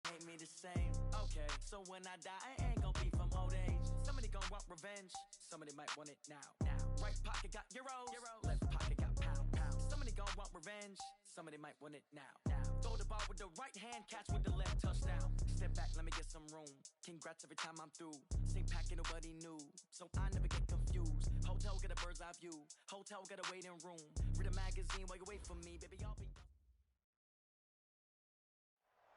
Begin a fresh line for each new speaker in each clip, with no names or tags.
Ain't me the same. Okay, so when I die, I ain't gon' be from old age. Somebody gon' want revenge. Somebody might want it now. Right pocket got euros. Left pocket got pound. Somebody gon' want revenge. Somebody might want it now. Throw the ball with the right hand, catch with the left, touchdown. Step back, let me get some room. Congrats every time I'm through. Same packet, nobody knew, so I never get confused. Hotel get a bird's eye view. Hotel got a waiting room. Read a magazine while you wait for me, baby. I'll be.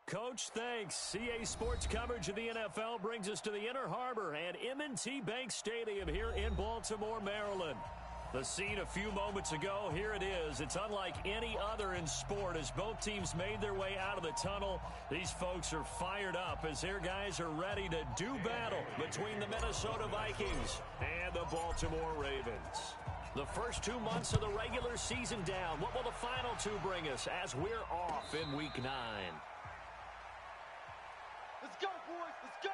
Coach, thanks. CA Sports coverage of the NFL brings us to the Inner Harbor and M&T Bank Stadium here in Baltimore, Maryland. The scene a few moments ago, here it is. It's unlike any other in sport as both teams made their way out of the tunnel. These folks are fired up as their guys are ready to do battle between the Minnesota Vikings and the Baltimore Ravens. The first 2 months of the regular season down. What will the final two bring us as we're off in Week 9?
Let's go, boys. Let's go.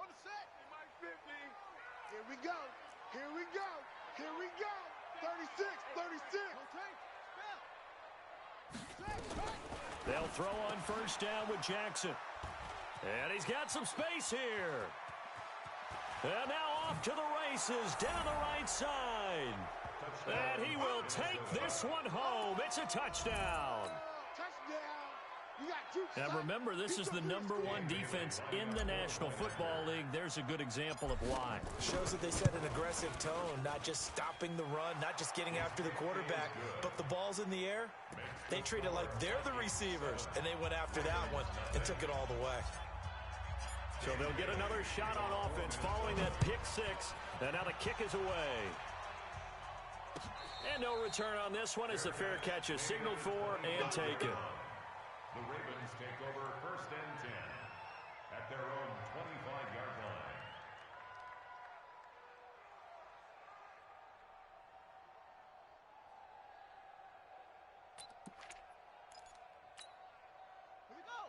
On the set. Mike 50. Here we go. Here we go. Here we go. 36, 36.
They'll throw on first down with Jackson. And he's got some space here. And now off to the races down the right side. And he will take this one home. It's a touchdown. And remember, this is the #1 defense in the National Football League. There's a good example of why.
Shows that they set an aggressive tone, not just stopping the run, not just getting after the quarterback, but the ball's in the air. They treat it like they're the receivers, and they went after that one and took it all the way.
So they'll get another shot on offense following that pick six. And now the kick is away. And no return on this one as the fair catch is signaled for and taken.
The Ravens take over 1st and 10 at their own 25-yard line.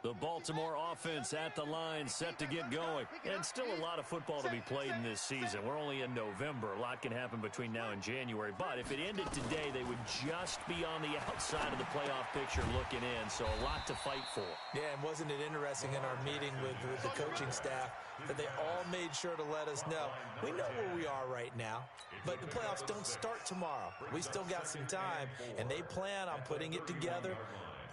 The Baltimore offense at the line set to get going. And still a lot of football to be played in this season. We're only in November. A lot can happen between now and January. But if it ended today, they would just be on the outside of the playoff picture looking in. So a lot to fight for.
Yeah, and wasn't it interesting in our meeting with the coaching staff that they all made sure to let us know, we know where we are right now, but the playoffs don't start tomorrow. We still got some time, and they plan on putting it together,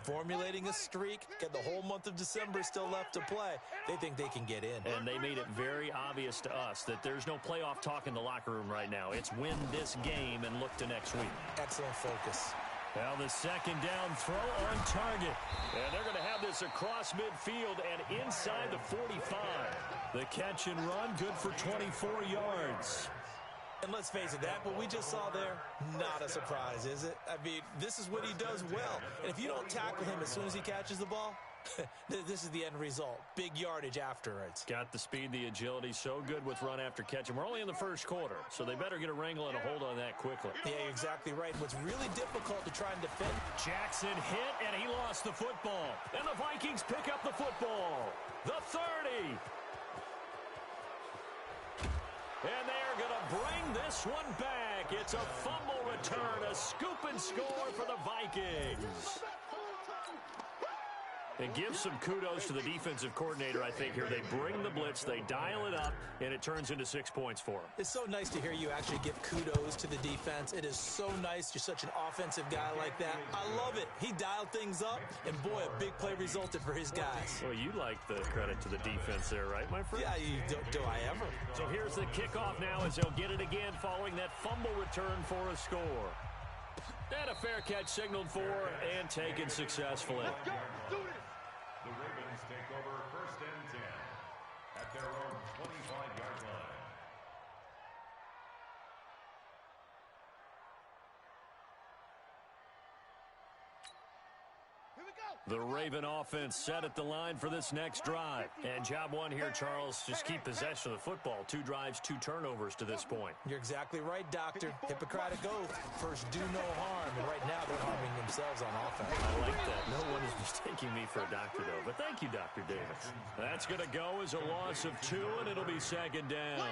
formulating a streak, get the whole month of December still left to play. They think they can get in.
And they made it very obvious to us that there's no playoff talk in the locker room right now. It's win this game and look to next week.
Excellent focus.
Now the second down throw on target. And they're going to have this across midfield and inside the 45. The catch and run good for 24 yards.
And let's face it, that what we just saw there, not a surprise, is it? I mean, this is what he does well. And if you don't tackle him as soon as he catches the ball, this is the end result. Big yardage afterwards.
Got the speed, the agility, so good with run after catch. And we're only in the first quarter, so they better get a wrangle and a hold on that quickly.
Yeah, you're exactly right. What's really difficult to try and defend.
Jackson hit, and he lost the football. And the Vikings pick up the football. The 30. And they're going to bring this one back. It's a fumble return, a scoop and score for the Vikings. And give some kudos to the defensive coordinator, I think, here. They bring the blitz, they dial it up, and it turns into 6 points for them.
It's so nice to hear you actually give kudos to the defense. It is so nice. You're such an offensive guy like that. I love it. He dialed things up, and boy, a big play resulted for his guys.
Well, you like the credit to the defense there, right, my friend?
Yeah, do I ever?
So here's the kickoff now as they'll get it again following that fumble return for a score. And a fair catch signaled for and taken successfully.
Let's go. Do it. The Ravens take over 1st and 10 at their own 25-yard line.
Here we
The Raven offense set at the line for this next drive. And job one here, Charles, just keep possession of the football. 2 drives, 2 turnovers to this point.
You're exactly right, Doctor. Hippocratic oath. First, do no harm. And right now, they're harming themselves on offense.
I like that. No one is mistaking me for a doctor, though. But thank you, Dr. Davis. That's going to go as a loss of 2, and it'll be second down.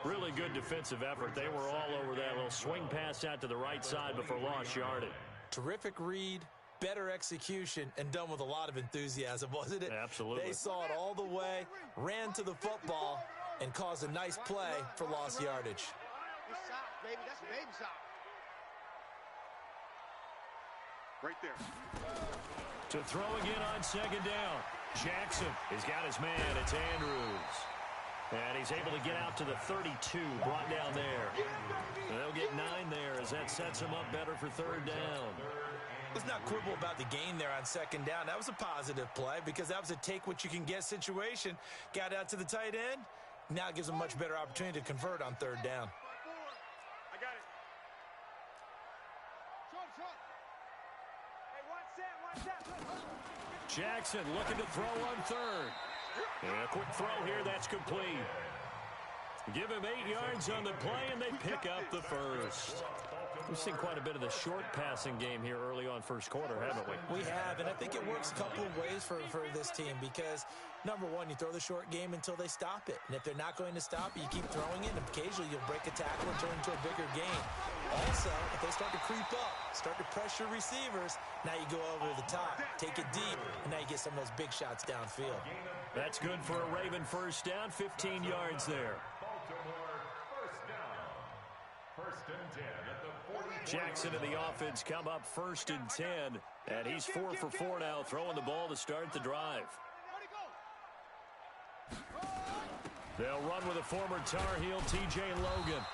Really good defensive effort. They were all over that little swing pass out to the right side before lost yardage.
Terrific read. Better execution, and done with a lot of enthusiasm, wasn't it?
Absolutely.
They saw it all the way, ran to the football, and caused a nice play for lost yardage.
Good sock, baby. That's baby sock. Right there.
To throw again on second down. Jackson has got his man. It's Andrews. And he's able to get out to the 32, brought down there. And they'll get 9 there as that sets him up better for third down.
Let's not quibble about the gain there on second down. That was a positive play because that was a take-what-you-can-get situation. Got out to the tight end. Now it gives them a much better opportunity to convert on third down.
I got it. Short. Hey, watch that.
Jackson looking to throw on third. And a quick throw here, that's complete. Give him 8 yards on the play, and they pick up the first. We've seen quite a bit of the short passing game here early on first quarter, haven't we?
We have, and I think it works a couple of ways for this team because, number one, you throw the short game until they stop it. And if they're not going to stop it, you keep throwing it, and occasionally you'll break a tackle and turn into a bigger gain. Also, if they start to creep up, start to pressure receivers, now you go over the top, take it deep, and now you get some of those big shots downfield.
That's good for a Raven first down, 15 yards there.
Baltimore first down. First and 10 at the 40.
Jackson and the offense come up first and 10, and he's 4 for 4 now, throwing the ball to start the drive. They'll run with a former Tar Heel, T.J. Logan.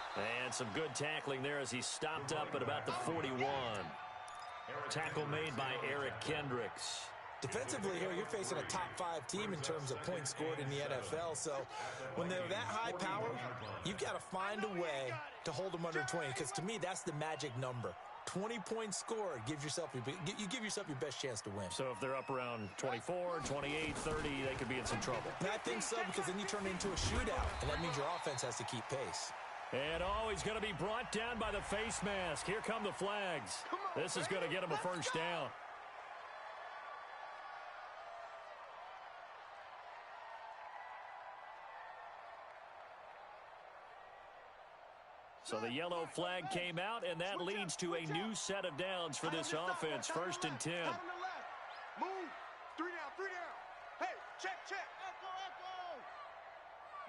And some good tackling there as he stopped up at about the 41. Tackle made by Eric Kendricks.
Defensively here, you're facing a top 5 team in terms of points scored in the NFL. So when they're that high power, you've got to find a way to hold them under 20. Because to me, that's the magic number. 20 points scored gives yourself you give yourself your best chance to win.
So if they're up around 24, 28, 30, they could be in some trouble.
And I think so, because then you turn it into a shootout, and that means your offense has to keep pace.
And he's going to be brought down by the face mask. Here come the flags. This is going to get him a first down. So the yellow flag came out, and that leads to a new set of downs for this offense. First and 10.
Move. 3 down. Hey, check. Echo.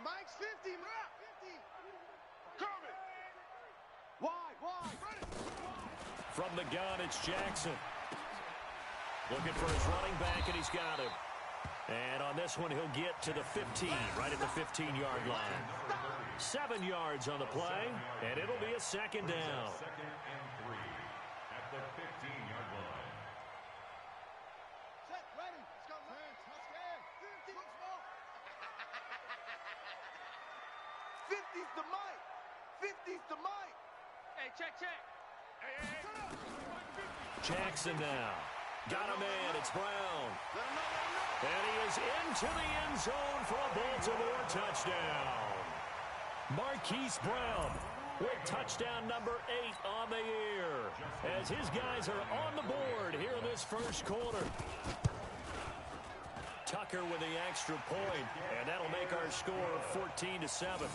Mike's 50. 50. Coming. Wide.
From the gun, it's Jackson. Looking for his running back, and he's got him. And on this one, he'll get to the 15, right at the 15-yard line. 7 yards on the play, and it'll be a second down.
Second and 3 at the 15-yard line.
Set, ready. Let's go. Touchdown. 50's the mic. 50's the mic. Hey, check. Hey.
Jackson now. Got a man. It's Brown. And he is into the end zone for a Baltimore touchdown. Marquise Brown with touchdown number 8 on the year as his guys are on the board here in this first quarter. Tucker with the extra point, and that'll make our score 14-7.
Makes the score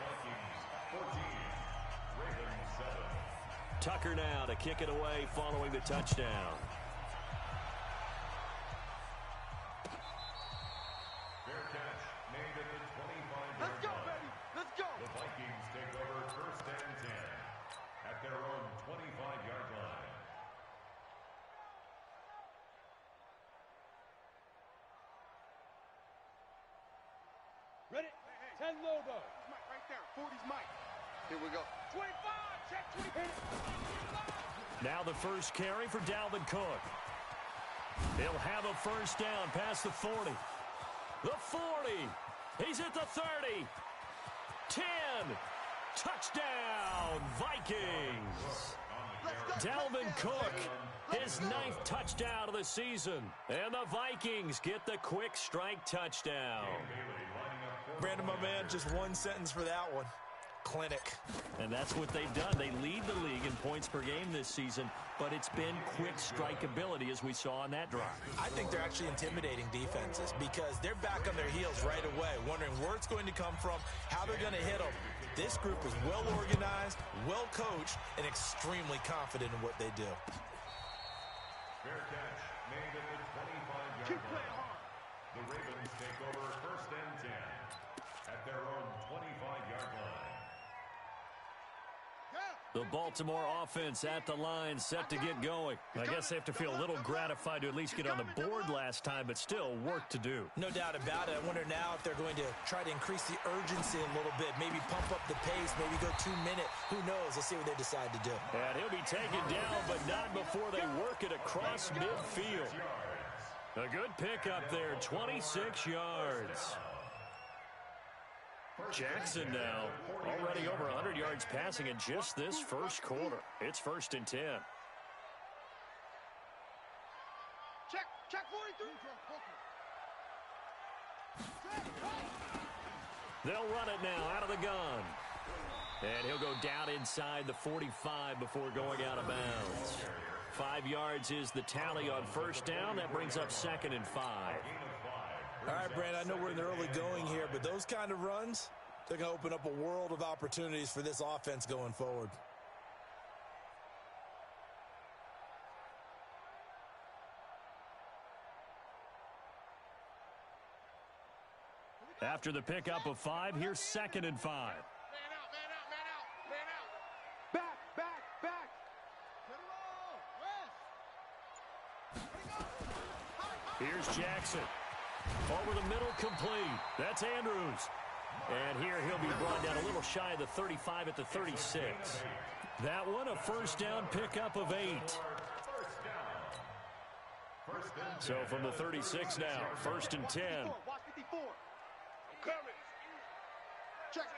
Vikings 14, Ravens 7.
Tucker now to kick it away following the touchdown.
Fair catch made at the 25-yard
Let's go,
line.
baby. Let's go.
The Vikings take over first and 10 at their own 25-yard line.
Ready? 10 logo. Mike right there. 40's Mike. Here we go. 25. Check 25.
Now the first carry for Dalvin Cook. He'll have a first down past the 40. The 40. He's at the 30. 10. Touchdown, Vikings. Dalvin Cook His 9th touchdown of the season. And the Vikings get the quick strike touchdown.
Brandon, my man, just one sentence for that one. Clinic.
And that's what they've done. They lead the league in points per game this season, but it's been quick strike ability as we saw on that drive.
I think they're actually intimidating defenses because they're back on their heels right away, wondering where it's going to come from, how they're going to hit them. This group is well organized, well coached, and extremely confident in what they do.
Fair catch made at the 25-yard line. The Ravens take over 1st and 10 at their own 25-yard line.
The Baltimore offense at the line, set to get going. I guess they have to feel a little gratified to at least get on the board last time, but still work to do.
No doubt about it. I wonder now if they're going to try to increase the urgency a little bit, maybe pump up the pace, maybe go 2-minute. Who knows? Let's see what they decide to do.
And he'll be taken down, but not before they work it across midfield. A good pickup there, 26 yards. Jackson now already over 100 yards passing in just this first quarter. It's 1st and 10.
Check 43.
They'll run it now out of the gun. And he'll go down inside the 45 before going out of bounds. 5 yards is the tally on 1st down. That brings up 2nd and 5.
All right, Brandon, I know we're in the early going here, but those kind of runs, they're going to open up a world of opportunities for this offense going forward.
After the pickup of 5, here's 2nd and 5.
Man out. Back.
Here's Jackson. Over the middle, complete. That's Andrews. And here he'll be brought down a little shy of the 35 at the 36. That one, a 1st down pickup of 8. So from the 36 now, 1st and 10.
Watch 54. Coming. Check.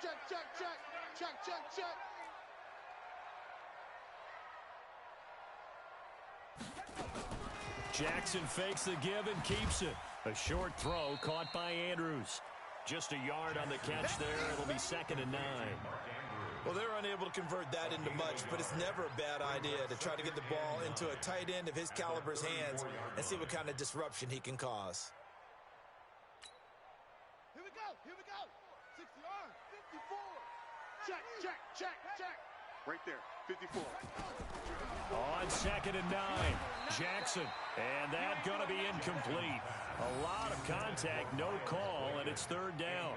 Jackson fakes the give and keeps it. A short throw caught by Andrews. Just a yard on the catch there. It'll be 2nd and 9.
Well, they're unable to convert that into much, but it's never a bad idea to try to get the ball into a tight end of his caliber's hands and see what kind of disruption he can cause.
Here we go. 60 yards. 54. Check. Right there. 54.
On 2nd and 9, Jackson. And that's going to be incomplete. A lot of contact, no call, and it's 3rd down.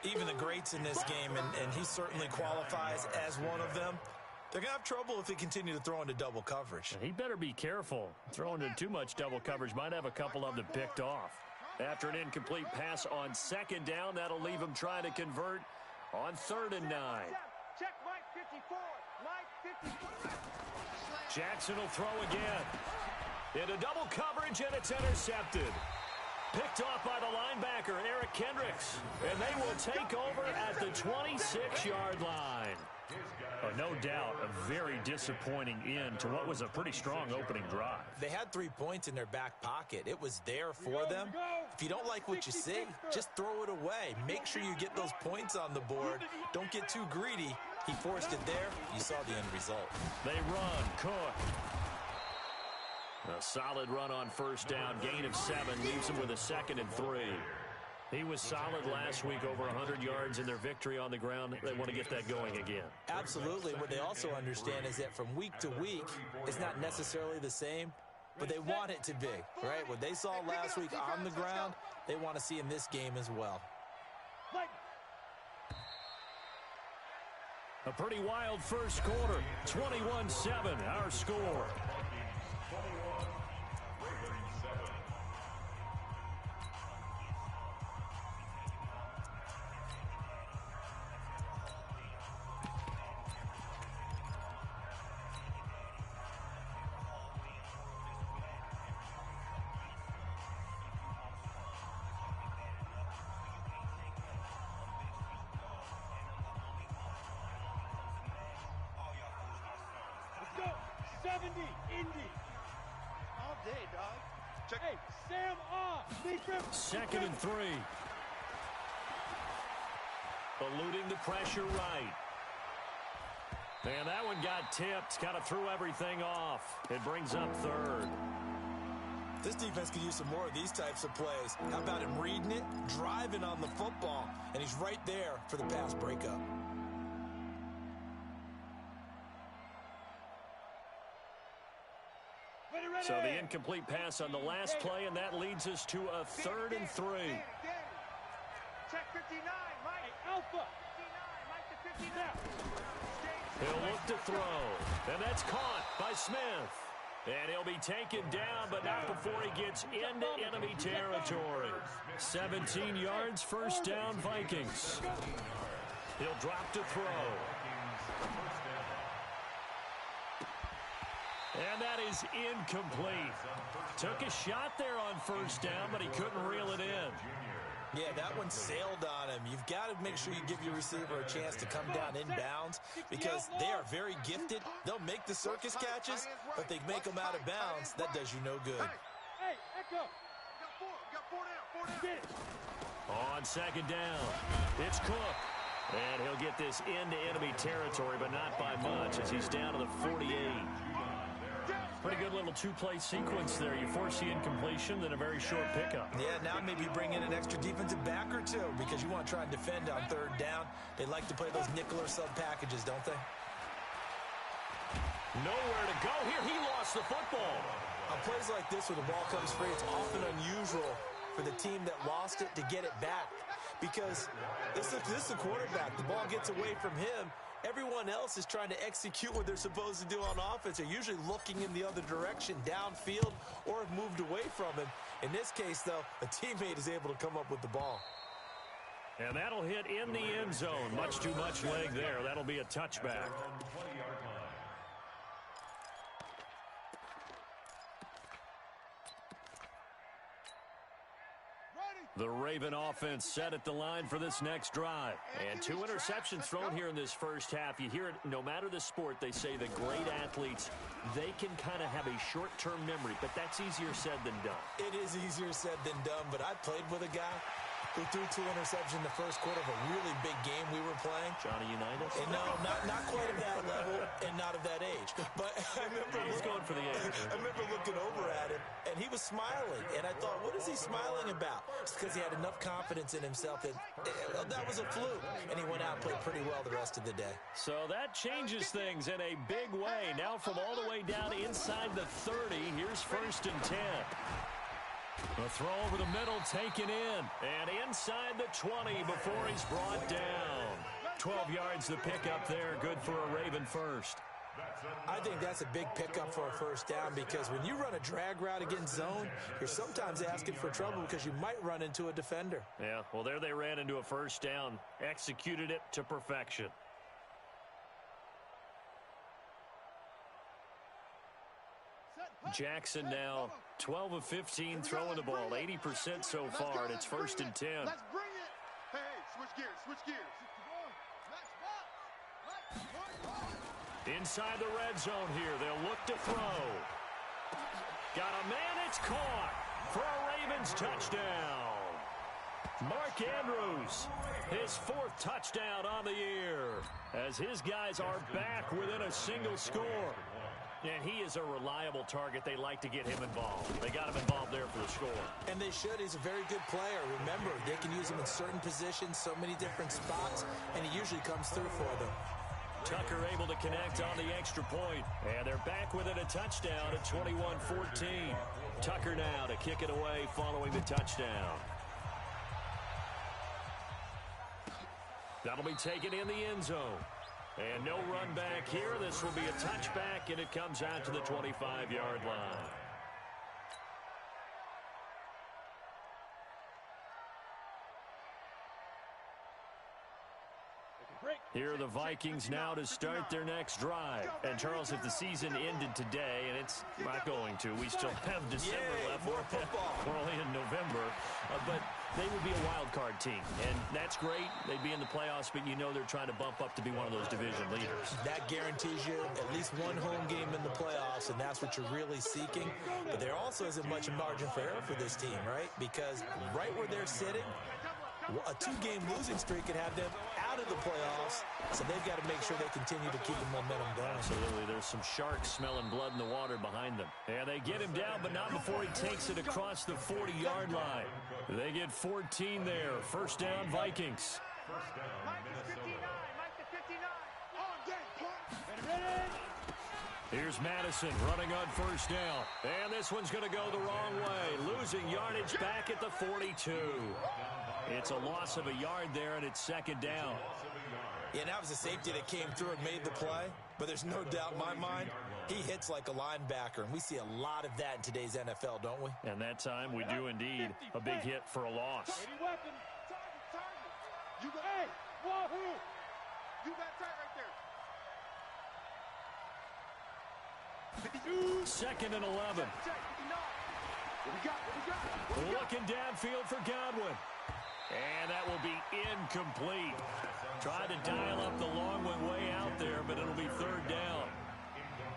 Even the greats in this game, and he certainly qualifies as one of them, they're going to have trouble if they continue to throw into double coverage.
He better be careful. Throwing into too much double coverage might have a couple of them picked off. After an incomplete pass on 2nd down, that'll leave him trying to convert on 3rd and 9.
Check Mike 54.
Jackson will throw again. Into double coverage, and it's intercepted. Picked off by the linebacker, Eric Kendricks. And they will take over at the 26-yard line. Oh, no doubt a very disappointing end to what was a pretty strong opening drive.
They had 3 points in their back pocket. It was there for them. If you don't like what you see, just throw it away. Make sure you get those points on the board. Don't get too greedy. He forced it there. You saw the end result.
They run. Cook. A solid run on 1st down. Gain of 7 leaves him with a 2nd and 3. He was solid last week, over 100 yards in their victory on the ground. They want to get that going again.
Absolutely. What they also understand is that from week to week, it's not necessarily the same, but they want it to be, right? What they saw last week on the ground, they want to see in this game as well.
A pretty wild first quarter. 21-7, our score.
Go. 70, Indy. day, dog. Check.
Hey, Sam off.
Second and 3. Eluding the pressure right. And that one got tipped. Kind of threw everything off. It brings up third.
This defense could use some more of these types of plays. How about him reading it, driving on the football, and he's right there for the pass breakup.
So the incomplete pass on the last play, and that leads us to a 3rd and 3.
Check 59, Mike. Alpha. 59, Mike to 59.
He'll look to throw, and that's caught by Smith. And he'll be taken down, but not before he gets into enemy territory. 17 yards, first down, Vikings. He'll drop to throw. And that is incomplete. Took a shot there on first down, but he couldn't reel it in.
Yeah, that one sailed on him. You've got to make sure you give your receiver a chance to come down inbounds because they are very gifted. They'll make the circus catches, but they make them out of bounds. That does you no good.
Hey, Echo. Got four down.
On second down, it's Cook. And he'll get this into enemy territory, but not by much as he's down to the 48. Pretty good little two-play sequence there. You force the incompletion, then a very short pickup.
Yeah, now maybe bring in an extra defensive back or two because you want to try and defend on third down. They like to play those nickel or sub packages, don't they?
Nowhere to go here. He lost the football.
On plays like this where the ball comes free, it's often unusual for the team that lost it to get it back because this is the quarterback. The ball gets away from him. Everyone else is trying to execute what they're supposed to do on offense. They're usually looking in the other direction, downfield, or have moved away from him. In this case, though, a teammate is able to come up with the ball.
And that'll hit in the end zone. Much too much leg there. That'll be a touchback. The Raven offense set at the line for this next drive. And 2 interceptions thrown here in this first half. You hear it, no matter the sport, they say the great athletes, they can kind of have a short-term memory, but that's easier said than done.
It is easier said than done, but I played with a guy who threw 2 interceptions in the first quarter of a really big game we were playing.
Johnny Unitas?
And no, not quite of that level and not of that age. But I remember
he's going for the age.
I remember looking over at him, and he was smiling. And I thought, what is he smiling about? It's because he had enough confidence in himself that that was a fluke. And he went out and played pretty well the rest of the day.
So that changes things in a big way. Now from all the way down inside the 30, here's 1st and 10. The throw over the middle taken in. And inside the 20 before he's brought down. 12 yards the pickup there. Good for a Raven first.
I think that's a big pickup for a first down because when you run a drag route against zone, you're sometimes asking for trouble because you might run into a defender.
Yeah, well, there they ran into a first down. Executed it to perfection. Jackson now 12 of 15 throwing the ball, 80% so far, and it's 1st and 10.
Let's bring it. Hey, switch gears.
Inside the red zone here, they'll look to throw. Got a man, it's caught for a Ravens touchdown. Mark Andrews, his 4th touchdown on the year, as his guys are back within a single score. And he is a reliable target. They like to get him involved. They got him involved there for the score.
And they should. He's a very good player. Remember, they can use him in certain positions, so many different spots, and he usually comes through for them.
Tucker able to connect on the extra point. And they're back within a touchdown at 21-14. Tucker now to kick it away following the touchdown. That'll be taken in the end zone. And no run back here. This will be a touchback, and it comes out to the 25-yard line. Here are the Vikings now to start their next drive. And, Charles, if the season ended today, and it's not going to, we still have December left.
More football.
We're only in November. But they would be a wild card team, and that's great. They'd be in the playoffs, but you know they're trying to bump up to be one of those division leaders.
That guarantees you at least one home game in the playoffs, and that's what you're really seeking. But there also isn't much margin for error for this team, right? Because right where they're sitting, a 2-game losing streak could have them out of the playoffs, so they've got to make sure they continue to keep the momentum going.
Absolutely. There's some sharks smelling blood in the water behind them. And they get him down, but not before he takes it across the 40-yard line. They get 14 there. First down, Vikings.
Mike is 59. Mike to 59. On deck, punt.
Here's Madison running on first down. And this one's going to go the wrong way. Losing yardage back at the 42. It's a loss of a yard there, and it's second down.
Yeah, and that was a safety that came through and made the play. But there's no doubt in my mind, he hits like a linebacker. And we see a lot of that in today's NFL, don't we?
And that time we do indeed. A big hit for a loss.
Weapon. Target. You got, hey, wahoo. You got tight right there.
Second and 11. Looking downfield for Godwin. And that will be incomplete. Tried to dial up the long one way out there, but it'll be third down.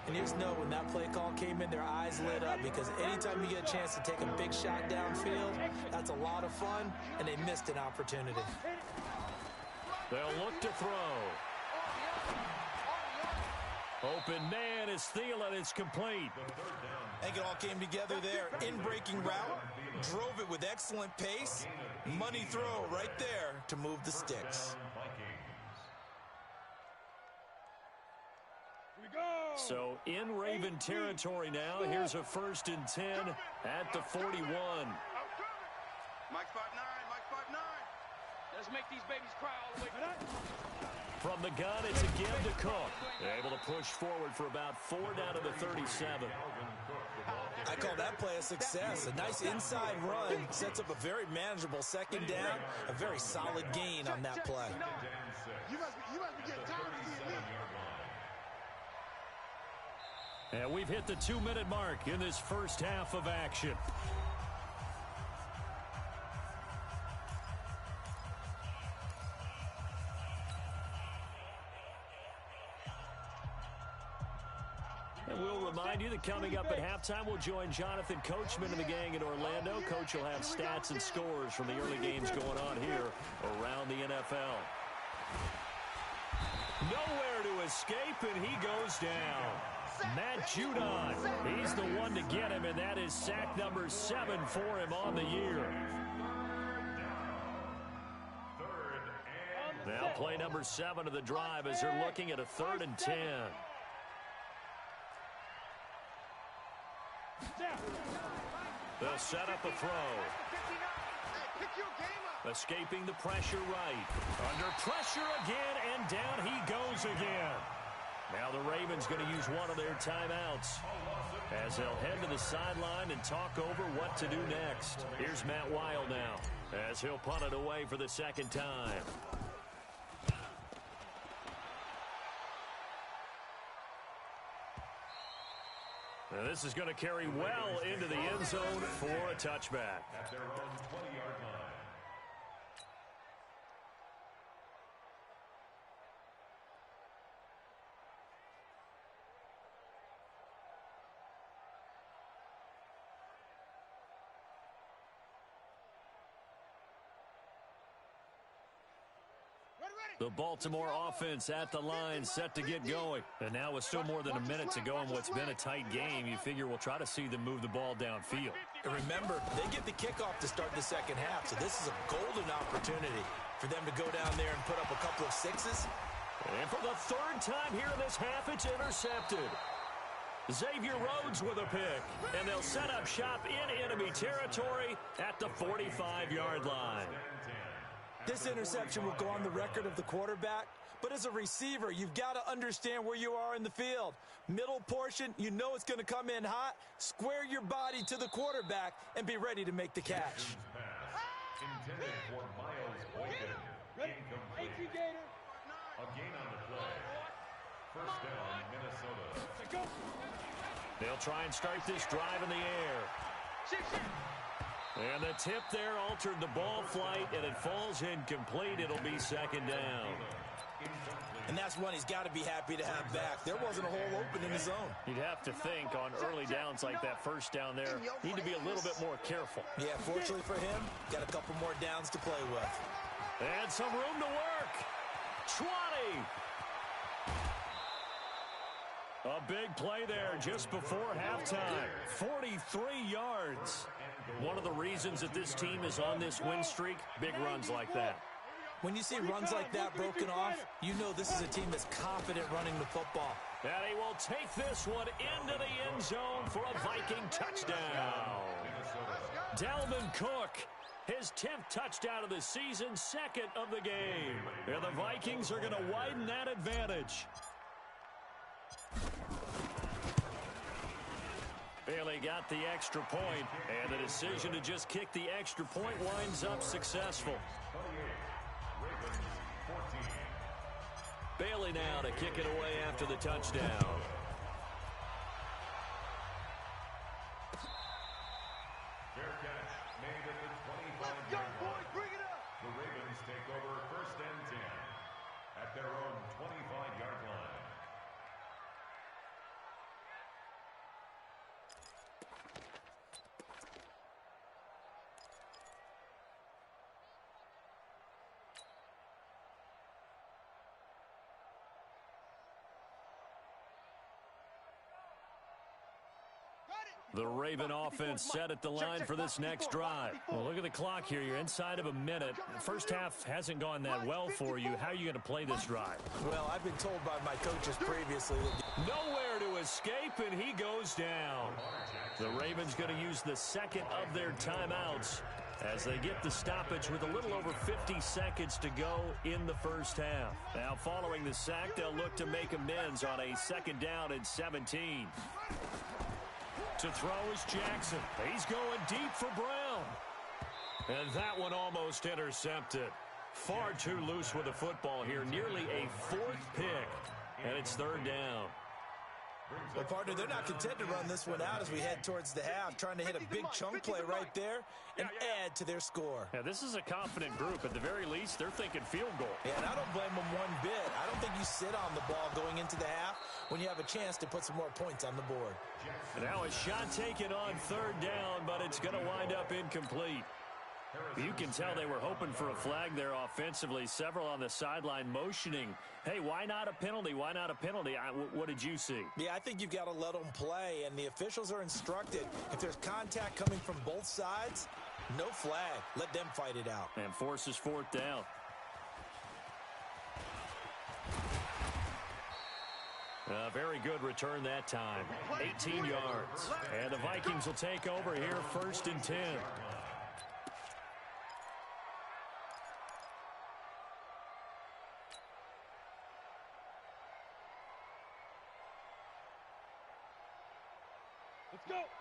And you just know when that play call came in, their eyes lit up, because anytime you get a chance to take a big shot downfield, that's a lot of fun, and they missed an opportunity.
They'll look to throw. Open man is Thielen. It's complete.
I think it all came together there. In-breaking route, drove it with excellent pace. Money throw right there to move the sticks.
So in Raven territory now. Here's a 1st and 10 at the 41.
Mike 5'9", Mike 5'9". Let's make these babies cry all the way to that.
From the gun, it's again to Cook. Able to push forward for about 4 down to the 37.
I call that play a success. A nice inside run sets up a very manageable second down. A very solid gain on that play.
You must be getting tired of seeing me.
And we've hit the 2-minute mark in this first half of action. And we'll remind you that coming up at halftime, we'll join Jonathan Coachman and the gang in Orlando. Coach will have stats and scores from the early games going on here around the NFL. Nowhere to escape, and he goes down. Matt Judon, he's the one to get him, and that is sack number 7 for him on the year. Now play number 7 of the drive as they're looking at a 3rd and 10. They'll set up a throw. Escaping the pressure right. Under pressure again, and down he goes again. Now the Ravens going to use one of their timeouts as they'll head to the sideline and talk over what to do next. Here's Matt Weil now as he'll punt it away for the second time. Now this is going to carry well into the end zone for a touchback.
At their own 20-yard line.
The Baltimore offense at the line, set to get going. And now with still more than a minute to go in what's been a tight game, you figure we'll try to see them move the ball downfield.
And remember, they get the kickoff to start the second half, so this is a golden opportunity for them to go down there and put up a couple of sixes.
And for the 3rd time here in this half, it's intercepted. Xavier Rhodes with a pick, and they'll set up shop in enemy territory at the 45-yard line.
This interception will go on the record of the quarterback, but as a receiver, you've got to understand where you are in the field. Middle portion, you know it's going to come in hot. Square your body to the quarterback and be ready to make the catch.
Intended for Miles Boykin. Incomplete. A gain on the play. First down, Minnesota.
They'll try and start this drive in the air. And the tip there altered the ball flight, and it falls incomplete. It'll be second down.
And that's one he's got to be happy to have back. There wasn't a hole open in the zone.
You'd have to think on early downs like that first down there, need to be a little bit more careful.
Yeah, fortunately for him, got a couple more downs to play with.
And some room to work. 20. A big play there just before halftime. 43 yards. One of the reasons that this team is on this win streak, big runs like that.
When you see runs like that broken off, you know this is a team that's confident running the football.
And he will take this one into the end zone for a Viking touchdown. Dalvin Cook, his 10th touchdown of the season, second of the game. And the Vikings are going to widen that advantage. Bailey got the extra point, and the decision to just kick the extra point winds up successful. Bailey now to kick it away after the touchdown.
Fair catch made at the 25-yard line.
Bring it up.
The Ravens take over first and 10 at their own 25-yard line.
The Raven offense set at the line for this next drive. Well, look at the clock here. You're inside of a minute. First half hasn't gone that well for you. How are you going to play this drive?
Well, I've been told by my coaches previously that
nowhere to escape, and he goes down. The Ravens going to use the second of their timeouts as they get the stoppage with a little over 50 seconds to go in the first half. Now, following the sack, they'll look to make amends on a second down and 17. To throw is Jackson. He's going deep for Brown. And that one almost intercepted. Far too loose with the football here. Nearly a fourth pick. And it's third down.
Well, partner, they're not content to run this one out as we head towards the half, trying to hit a big chunk play right there and add to their score.
Yeah, this is a confident group. At the very least, they're thinking field goal.
Yeah, and I don't blame them one bit. I don't think you sit on the ball going into the half when you have a chance to put some more points on the board.
Now a shot taken on third down, but it's going to wind up incomplete. You can tell they were hoping for a flag there offensively. Several on the sideline motioning. Hey, why not a penalty? Why not a penalty? What did you see?
Yeah, I think you've got to let them play, and the officials are instructed. If there's contact coming from both sides, no flag. Let them fight it out.
And forces fourth down. A very good return that time. 18 yards. And the Vikings will take over here first and 10.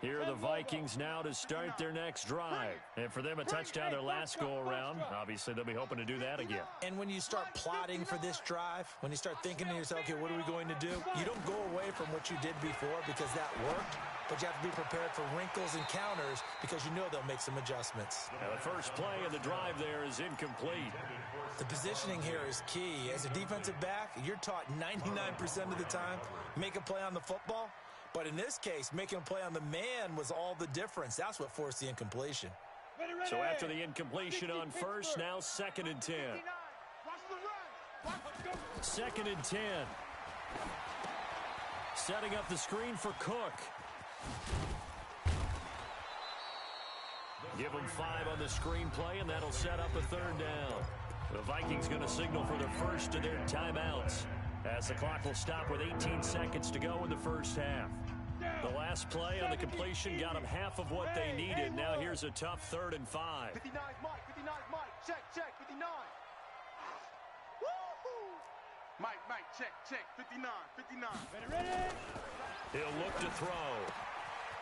Here are the Vikings now to start their next drive. And for them, a touchdown their last go-around. Obviously, they'll be hoping to do that again.
And when you start plotting for this drive, when you start thinking to yourself, okay, what are we going to do? You don't go away from what you did before because that worked, but you have to be prepared for wrinkles and counters because you know they'll make some adjustments.
Now, the first play of the drive there is incomplete.
The positioning here is key. As a defensive back, you're taught 99% of the time, make a play on the football. But in this case, making a play on the man was all the difference. That's what forced the incompletion.
So after the incompletion on first, now second and 10. Second and 10. Setting up the screen for Cook. Give them 5 on the screenplay, and that'll set up a third down. The Vikings going to signal for the first of their timeouts, as the clock will stop with 18 seconds to go in the first half. The last play on the completion got them half of what they needed. Now here's a tough 3rd and 5.
59 Mike, 59 Mike, check, 59. Woo-hoo! Mike, check, 59. Ready.
He'll look to throw.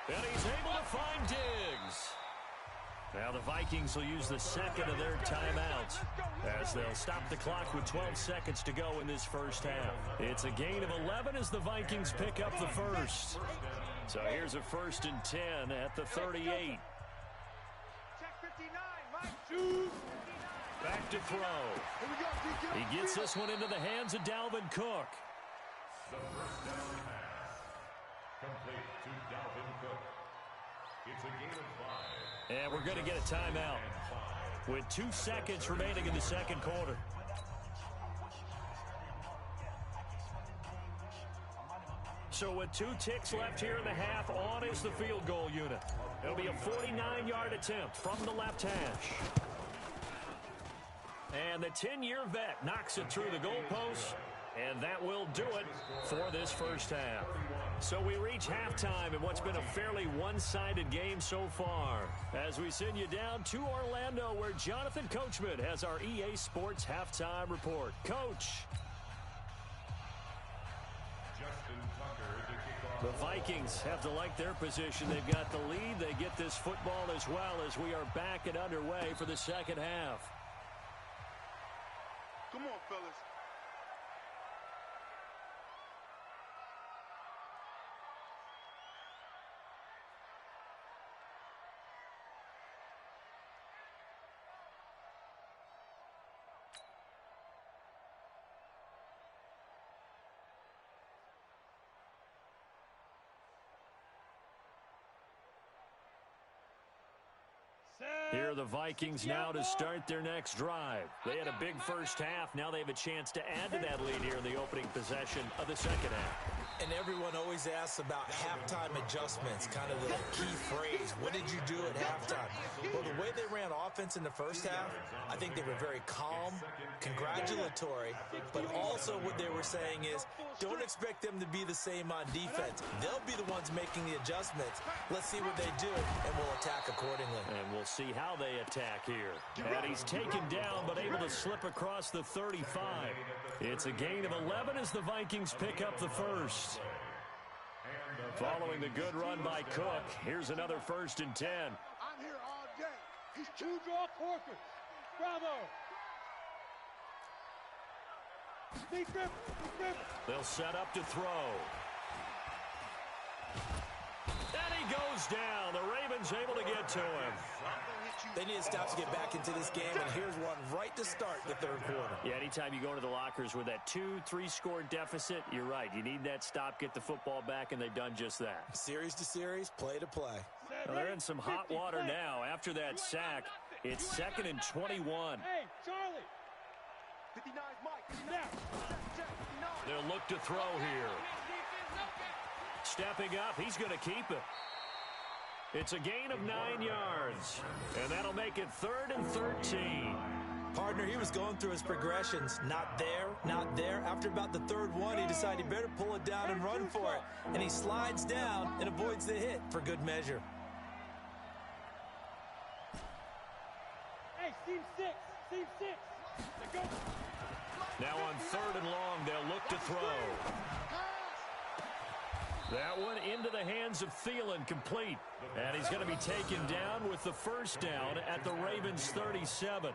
And he's able to find Diggs. Now the Vikings will use the second of their timeouts as they'll stop the clock with 12 seconds to go in this first half. It's a gain of 11 as the Vikings pick up the first. So here's a 1st and 10 at the 38. Back to throw.
Here we go, DK.
He gets this one into the hands of Dalvin Cook.
The first down pass. Complete to Dalvin Cook. It's a gain of 5.
And we're going to get a timeout with 2 seconds remaining in the second quarter. So with 2 ticks left here in the half, on is the field goal unit. It'll be a 49-yard attempt from the left hash. And the 10-year vet knocks it through the goalpost, and that will do it for this first half. So we reach halftime in what's been a fairly one-sided game so far, as we send you down to Orlando, where Jonathan Coachman has our EA Sports halftime report. Coach. The Vikings have to like their position. They've got the lead. They get this football as well as we are back and underway for the second half.
Come on, fellas.
Here are the Vikings now to start their next drive. They had a big first half. Now they have a chance to add to that lead here in the opening possession of the second half.
And everyone always asks about halftime adjustments, kind of the key phrase. What did you do at halftime? Well, the way they ran offense in the first half, I think they were very calm, congratulatory, but also what they were saying is don't expect them to be the same on defense. They'll be the ones making the adjustments. Let's see what they do, and we'll attack accordingly.
And we'll see how they attack here. And he's taken down, but able to slip across the 35. It's a gain of 11 as the Vikings pick up the first. Following the good run by Cook, here's another 1st and 10.
I'm here all day. He's
two draw Corker. Bravo. Speak grip.
They'll set up to throw. And he goes down. The Ravens able to get to him.
They need to stop to get back into this game, and here's one right to start the third quarter.
Yeah, anytime you go into the lockers with that 2-3 score deficit, you're right. You need that stop, get the football back, and they've done just that.
Series to series, play to play.
Well, they're in some hot water now. After that sack, it's 2nd and 21.
Hey, Charlie.
59 Mike.
They'll look to throw here. Stepping up, he's going to keep it. It's a gain of 9 yards, and that'll make it 3rd and 13.
Partner, he was going through his progressions. Not there, not there. After about the third one, he decided he better pull it down and run for it. And he slides down and avoids the hit for good measure.
Hey, seam 6. Go.
Now on 3rd and long, they'll look to throw. That one into the hands of Thielen, complete. And he's going to be taken down with the first down at the Ravens' 37.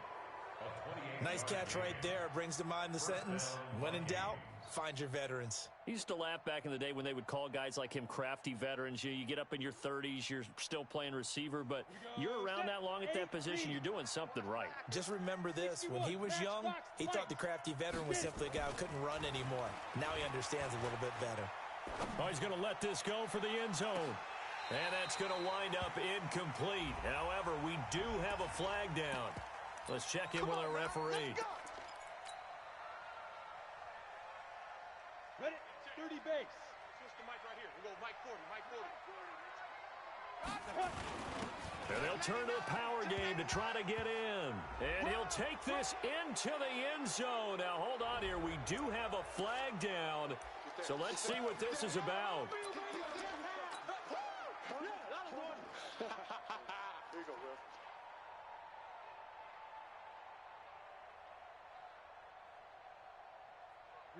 Nice catch right there. Brings to mind the sentence, when in doubt, find your veterans.
I used to laugh back in the day when they would call guys like him crafty veterans. You get up in your 30s, you're still playing receiver, but you're around that long at that position, you're doing something right.
Just remember this, when he was young, he thought the crafty veteran was simply a guy who couldn't run anymore. Now he understands a little bit better.
Oh, he's going to let this go for the end zone. And that's going to wind up incomplete. However, we do have a flag down. Let's check in with our referee.
Ready? 30 base.
Switch the mic right here. We go Mike 40.
And they'll turn to the power game to try to get in. And he'll take this into the end zone. Now, hold on here. We do have a flag down. So let's see what this is about.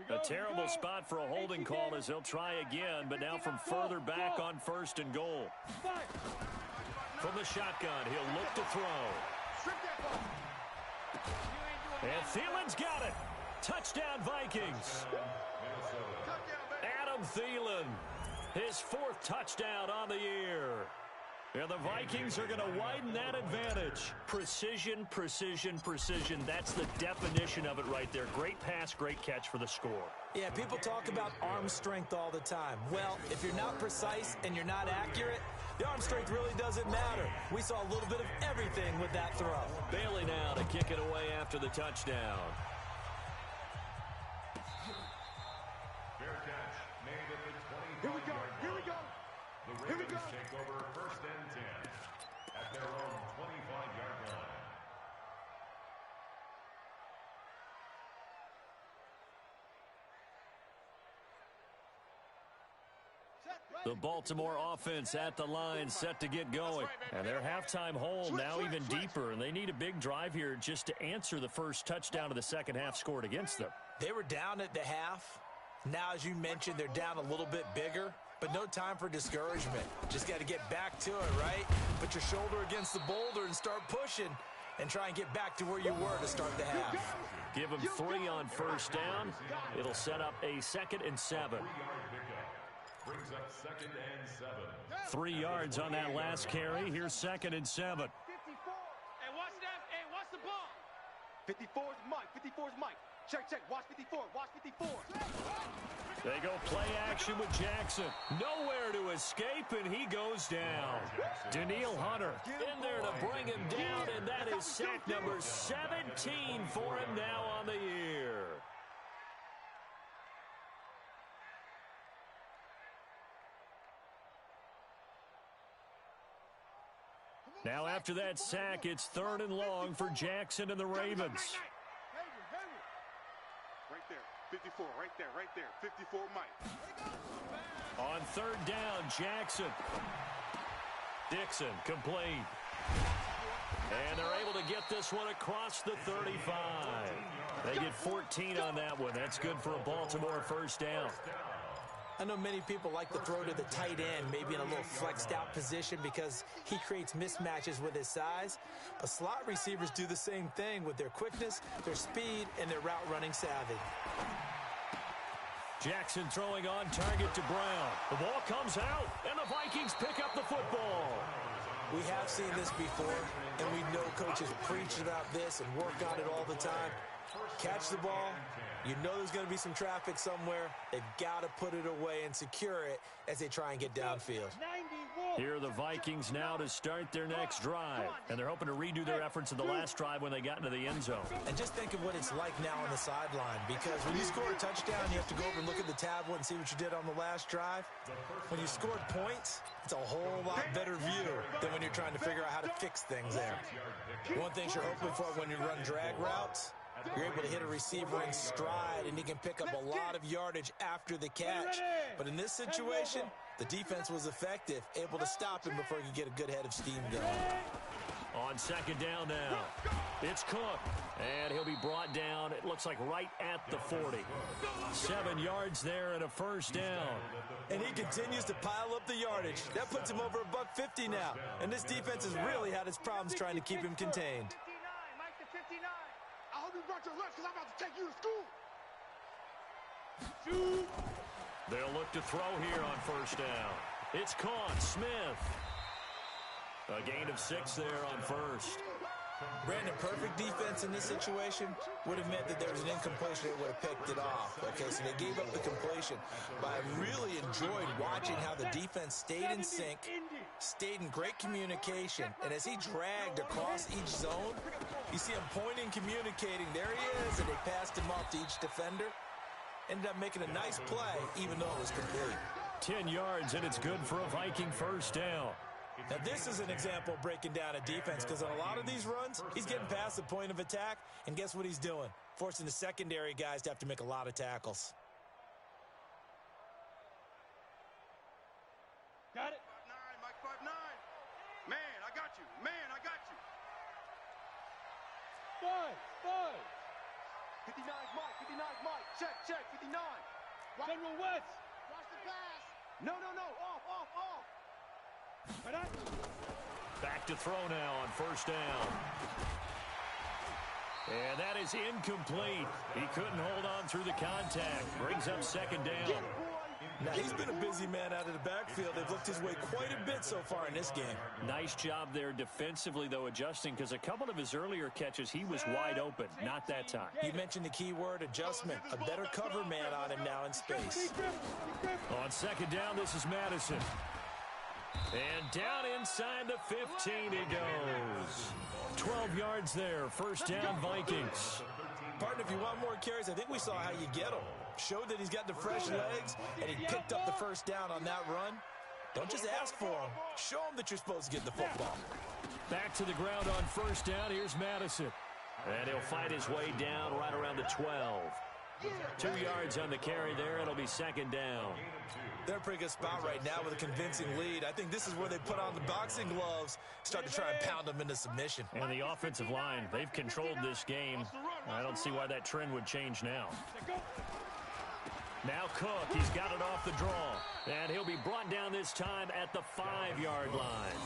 A terrible spot for a holding call as they'll try again, but now from further back on 1st and goal. From the shotgun, he'll look to throw. And Thielen's got it. Touchdown, Vikings. Adam Thielen, his 4th touchdown on the year. And the Vikings are going to widen that advantage. Precision, precision, precision. That's the definition of it right there. Great pass, great catch for the score.
Yeah, people talk about arm strength all the time. Well, if you're not precise and you're not accurate, the arm strength really doesn't matter. We saw a little bit of everything with that throw.
Bailey now to kick it away after the touchdown.
Fair catch made at the 25-yard line.
Here we go. Here we go.
The
Here we
Ravens
go.
take over 1st and 10 at their own 25-yard line.
The Baltimore offense at the line, set to get going. And their halftime hole now even deeper, and they need a big drive here just to answer the first touchdown of the second half scored against them.
They were down at the half. Now, as you mentioned, they're down a little bit bigger, but no time for discouragement. Just got to get back to it, right? Put your shoulder against the boulder and start pushing and try and get back to where you were to start the half.
Give them 3 on first down. It'll set up a 2nd and 7.
3-yard pickup brings up 2nd and 7.
3 yards on that last carry. Here's 2nd and 7.
54. Hey, watch that. Hey, watch the ball.
54 is Mike. 54 is Mike. Check, check. Watch 54. Watch 54.
They go play action with Jackson. Nowhere to escape, and he goes down. Danielle Hunter in there to bring him down, and that is sack number 17 for him now on the year. Now after that sack, it's 3rd and long for Jackson and the Ravens.
Right there. 54. Right there. Right there. 54 Mike.
On 3rd down, Jackson. Dixon complete. And they're able to get this one across the 35. They get 14 on that one. That's good for a Baltimore first down.
I know many people like to throw to the tight end, maybe in a little flexed out position because he creates mismatches with his size. But slot receivers do the same thing with their quickness, their speed, and their route running savvy.
Jackson throwing on target to Brown. The ball comes out, and the Vikings pick up the football.
We have seen this before, and we know coaches preach about this and work on it all the time. Catch the ball. You know there's going to be some traffic somewhere. They've got to put it away and secure it as they try and get downfield.
91.
Here are the Vikings now to start their next drive. And they're hoping to redo their efforts in the last drive when they got into the end zone.
And just think of what it's like now on the sideline, because when you score a touchdown, you have to go over and look at the tablet and see what you did on the last drive. When you scored points, it's a whole lot better view than when you're trying to figure out how to fix things there. One thing you're hoping for when you run drag routes, you're able to hit a receiver in stride, and he can pick up a lot of yardage after the catch. But in this situation, the defense was effective, able to stop him before he could get a good head of steam going.
On 2nd down now, it's Cook, and he'll be brought down, it looks like right at the 40. 7 yards there and a first down.
And he continues to pile up the yardage. That puts him over $150 now. And this defense has really had its problems trying to keep him contained.
59. Mike to 59.
I hope you brought your lunch because I'm about to take you to school.
Shoot.
They'll look to throw here on first down. It's caught. Smith. A gain of 6 there on first.
Brandon, perfect defense in this situation would have meant that there was an incompletion that would have picked it off. Okay, so they gave up the completion. But I really enjoyed watching how the defense stayed in sync, stayed in great communication, and as he dragged across each zone, you see him pointing, communicating. There he is, and they passed him off to each defender. Ended up making a nice play, even though it was complete.
10 yards, and it's good for a Viking first down.
Now, this is an example of breaking down a defense, because on a lot of these runs, he's getting past the point of attack, and guess what he's doing? Forcing the secondary guys to have to make a lot of tackles.
Got it.
5'9", Mike 5'9". Man, I got you. Man, I got you.
5.
59 is Mike. 59 is Mike. Check, check. 59.
General West.
Watch the pass.
No. Off.
Right on.
Back to throw now on first down. And that is incomplete. He couldn't hold on through the contact. Brings up second down.
Now, He's been a busy man out of the backfield. They've looked his way quite a bit so far in this game.
Nice job there defensively, though, adjusting, because a couple of his earlier catches, he was wide open. Not that time.
You mentioned the key word, adjustment. A better cover man on him now in space.
On second down, this is Madison. And down inside the 15 he goes. 12 yards there. First down, Vikings.
Partner, if you want more carries, I think we saw how you get him. Showed that he's got the fresh legs, and he picked up the first down on that run. Don't just ask for him. Show him that you're supposed to get the football.
Back to the ground on first down. Here's Madison. And he'll fight his way down right around the 12. 2 yards on the carry there. It'll be second down.
They're in a pretty good spot right now with a convincing lead. I think this is where they put on the boxing gloves, start to try and pound them into submission.
And the offensive line, they've controlled this game. I don't see why that trend would change now. Now Cook, he's got it off the draw. And he'll be brought down this time at the 5-yard line.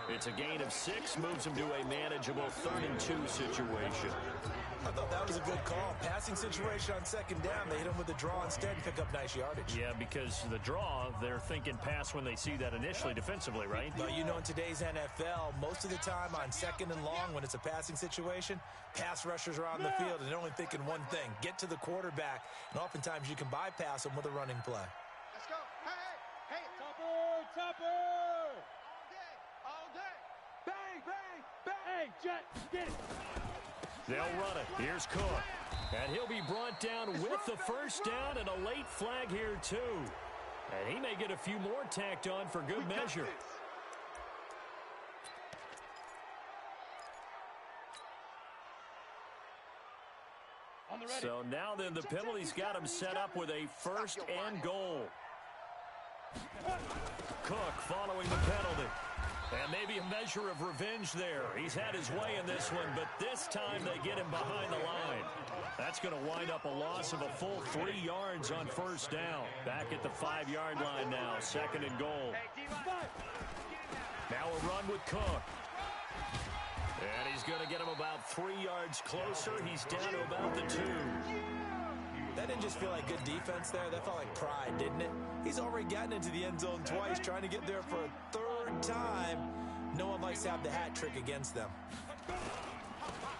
It's a gain of 6, moves him to a manageable 3rd-and-2 situation.
I thought that was a good call. Passing situation on second down. They hit him with the draw instead and pick up nice yardage.
Yeah, because the draw, they're thinking pass when they see that initially defensively, right?
But you know, in today's NFL, most of the time on second and long, when it's a passing situation, pass rushers are on the field and they're only thinking one thing, get to the quarterback. And oftentimes you can bypass them with a running play.
Let's go. Hey.
Topper.
All day.
Bang, bang, bang. Hey, Jet, get it.
They'll run it. Here's Cook. And he'll be brought down with the first down and a late flag here, too. And he may get a few more tacked on for good measure. So now then the penalty's got him set up with a 1st and goal. Cook following the penalty. And maybe a measure of revenge there. He's had his way in this one, but this time they get him behind the line. That's going to wind up a loss of a full 3 yards on first down. Back at the 5-yard line now, 2nd and goal. Now a run with Cook. And he's going to get him about 3 yards closer. He's down to about the 2.
That didn't just feel like good defense there. That felt like pride, didn't it? He's already gotten into the end zone twice, trying to get there for a 3rd time. No one likes to have the hat trick against them.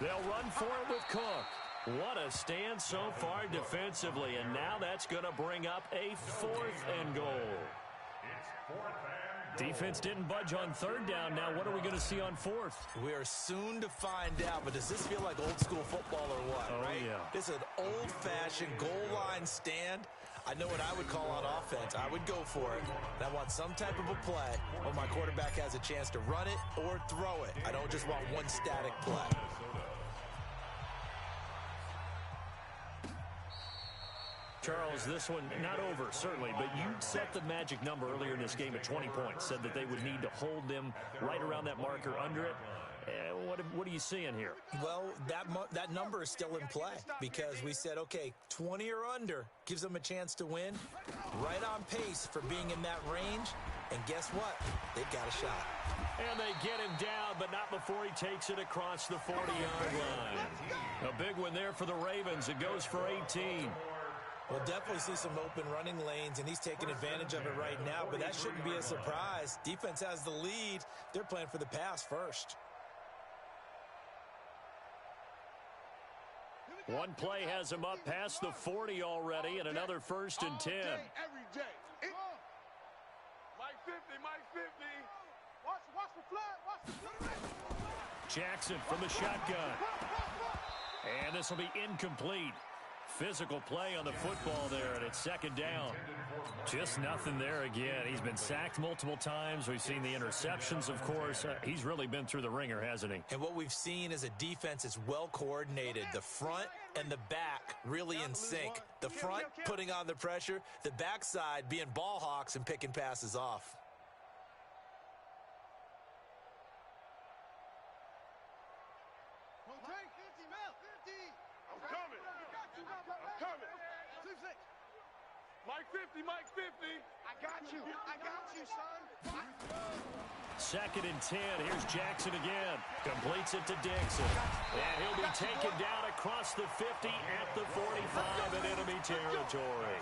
They'll run for it with Cook. What a stand so far defensively, and now that's going to bring up a 4th and goal. Defense didn't budge on 3rd down. Now what are we going to see on 4th?
We are soon to find out, but does this feel like old school football or what?
Oh,
right?
Yeah.
This is an old-fashioned goal line stand. I know what I would call on offense. I would go for it. And I want some type of a play where my quarterback has a chance to run it or throw it. I don't just want one static play.
Charles, this one not over, certainly, but you set the magic number earlier in this game at 20 points, said that they would need to hold them right around that marker under it. What are you seeing here?
Well, that number is still in play because we said, okay, 20 or under gives them a chance to win. Right on pace for being in that range. And guess what? They've got a shot.
And they get him down, but not before he takes it across the 40-yard line. A big one there for the Ravens. It goes for 18.
We'll definitely see some open running lanes, and he's taking advantage of it right now, but that shouldn't be a surprise. Defense has the lead. They're playing for the pass first.
One play has him up past the 40 already, and another 1st and 10.
Every day. Mike 50, Mike 50. Watch the flood, watch the flood.
Jackson from the shotgun. And this will be incomplete. Physical play on the football there, and it's 2nd down. Just nothing there again. He's been sacked multiple times. We've seen the interceptions, of course. He's really been through the ringer, hasn't he?
And what we've seen is a defense that's well coordinated. The front and the back really in sync. The front putting on the pressure, the backside being ball hawks and picking passes off.
Mike Mike 50, Mike 50.
I got you, son.
Second and 10. Here's Jackson again. Completes it to Dixon. And he'll be taken down across the 50 at the 45 in enemy territory.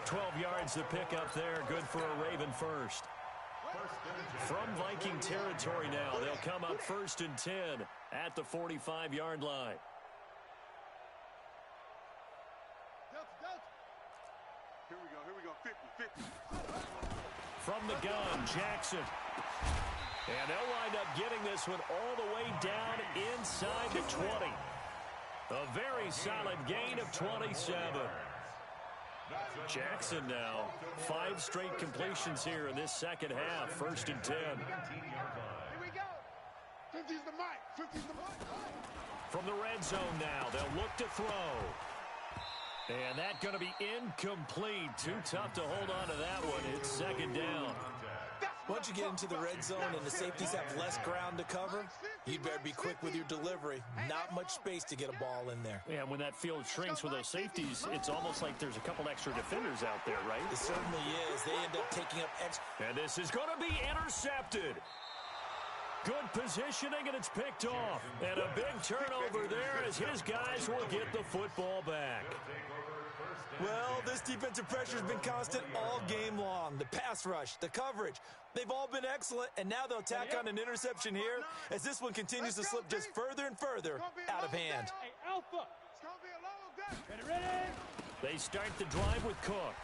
12 yards to pick up there. Good for a Raven first. From Viking territory now, they'll come up 1st and 10 at the 45-yard line.
Here we go, 50.
From the gun, Jackson. And they'll wind up getting this one all the way down inside the 20. A very solid gain of 27. Jackson now, 5 straight completions here in this second half. 1st and 10.
Here we go. 50's the mic. 50's the mic.
From the red zone now, they'll look to throw. And that's going to be incomplete. Too tough to hold on to that one. It's second down.
Once you get into the red zone and the safeties have less ground to cover, you'd better be quick with your delivery. Not much space to get a ball in there.
Yeah, when that field shrinks with those safeties, it's almost like there's a couple extra defenders out there, right?
It certainly is. They end up taking up extra.
And this is going to be intercepted. Good positioning, and it's picked off. And a big turnover there as his guys will get the football back.
Well, this defensive pressure has been constant all game long. The pass rush, the coverage, they've all been excellent, and now they'll tack on an interception here as this one continues to slip just further and further out of hand.
Hey, Alpha.
It's going to be a long day.
Ready?
They start the drive with Cook.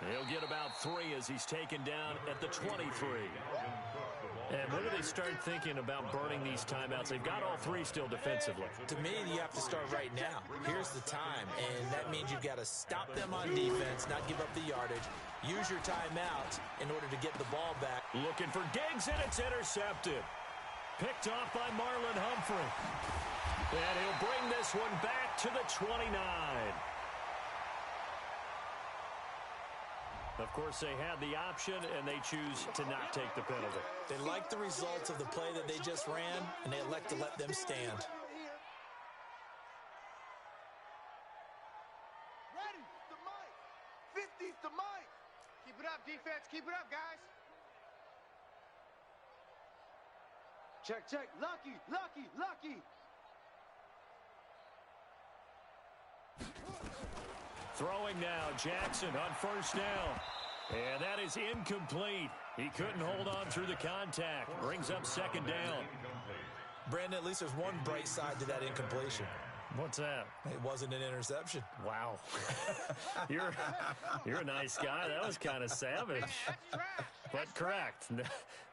He'll get about 3 as he's taken down at the 23. And when do they start thinking about burning these timeouts? They've got all 3 still defensively.
To me, you have to start right now. Here's the time, and that means you've got to stop them on defense, not give up the yardage. Use your timeouts in order to get the ball back.
Looking for Diggs, and it's intercepted. Picked off by Marlon Humphrey. And he'll bring this one back to the 29. Of course, they had the option, and they choose to not take the penalty.
They like the results of the play that they just ran, and they elect to let them stand.
Ready, the mic. 50's the mic.
Keep it up, defense. Keep it up, guys.
Check. Lucky.
Throwing now, Jackson on 1st down. And that is incomplete. He couldn't hold on through the contact. Brings up 2nd down.
Brandon, at least there's one bright side to that incompletion.
What's that?
It wasn't an interception.
Wow. You're a nice guy. That was kind of savage. But correct.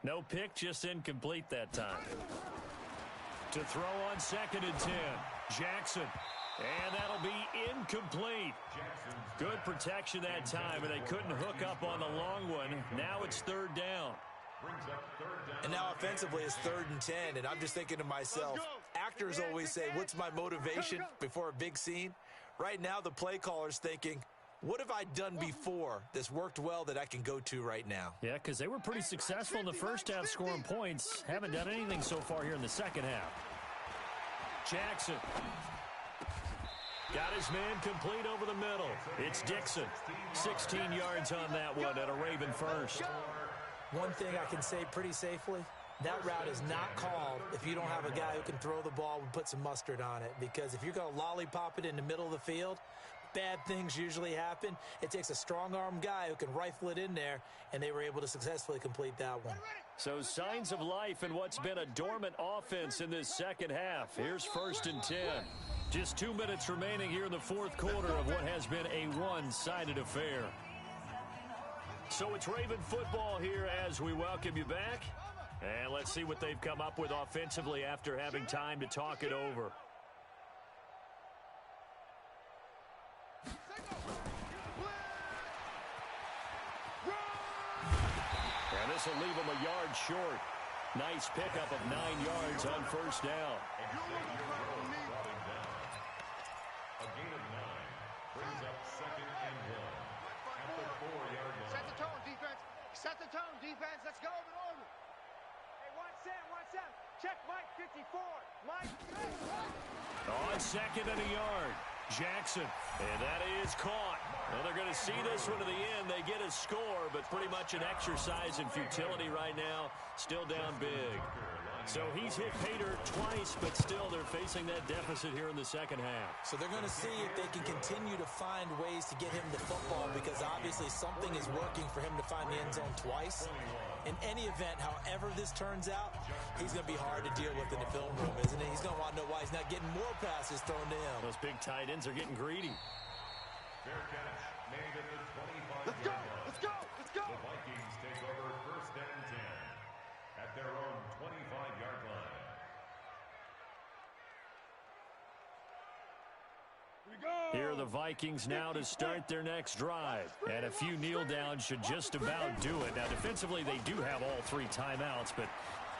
No pick, just incomplete that time. To throw on 2nd and 10. Jackson. And that'll be incomplete. Good protection that time, and they couldn't hook up on the long one. Now it's 3rd down.
And now offensively it's 3rd and 10, and I'm just thinking to myself, actors always say, what's my motivation before a big scene? Right now the play caller's thinking, what have I done before that's worked well that I can go to right now?
Yeah, because they were pretty successful in the first half scoring points. Haven't done anything so far here in the second half. Jackson. Got his man complete over the middle. It's Dixon. 16 yards on that one at a Raven first.
One thing I can say pretty safely, that route is not called if you don't have a guy who can throw the ball and put some mustard on it. Because if you're going to lollipop it in the middle of the field, bad things usually happen. It takes a strong-arm guy who can rifle it in there, and they were able to successfully complete that one.
So signs of life in what's been a dormant offense in this second half. Here's 1st and 10. Just 2 minutes remaining here in the 4th quarter of what has been a one-sided affair. So it's Raven football here as we welcome you back. And let's see what they've come up with offensively after having time to talk it over. And this will leave them a yard short. Nice pickup of 9 yards on 1st down.
A gain of 9 brings up 2nd and 1 at the 4-yard line.
Set the tone, defense. Set the tone, defense. Let's go in order.
Hey, 1 Sam. Check Mike 54. Mike.
On 2nd and a yard. Jackson, and that is caught. Well, they're going to see this one to the end. They get a score, but pretty much an exercise in futility right now. Still down big. So he's hit Pater twice, but still they're facing that deficit here in the second half.
So they're going to see if they can continue to find ways to get him the football, because obviously something is working for him to find the end zone twice. In any event, however this turns out, he's going to be hard to deal with in the film room, isn't he? He's going to want to know why he's not getting more passes thrown to him.
Those big tight ends are getting greedy.
Fair catch made at the 25-yard
Let's go!
line.
Let's go! Let's go!
The Vikings take over first and 10 at their own 25-yard line.
Here are the Vikings now to start their next drive. And a few kneel downs should just about do it. Now, defensively, they do have all 3 timeouts, but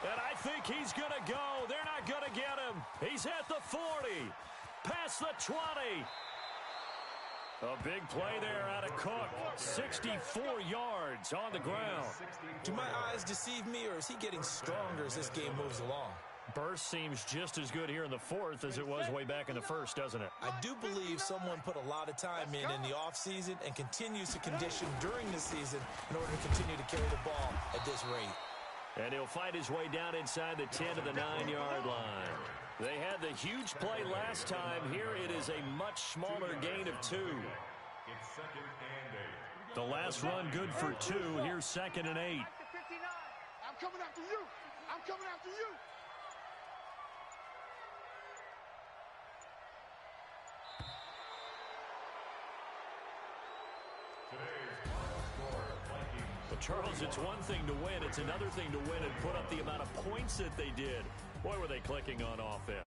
and I think he's going to go. They're not going to get him. He's at the 40, past the 20. A big play there out of Cook. 64 yards on the ground.
Do my eyes deceive me, or is he getting stronger as this game moves along?
Burst seems just as good here in the 4th as it was way back in the 1st, doesn't it?
I do believe someone put a lot of time in the offseason and continues to condition during the season in order to continue to carry the ball at this rate.
And he'll fight his way down inside the 10 to the 9-yard line. They had the huge play last time. Here it is a much smaller gain of 2.
It's second and 8.
The last run good for 2. Here's second and 8.
I'm coming after you. I'm coming after you.
But Charles, it's one thing to win. It's another thing to win and put up the amount of points that they did. Boy, were they clicking on offense.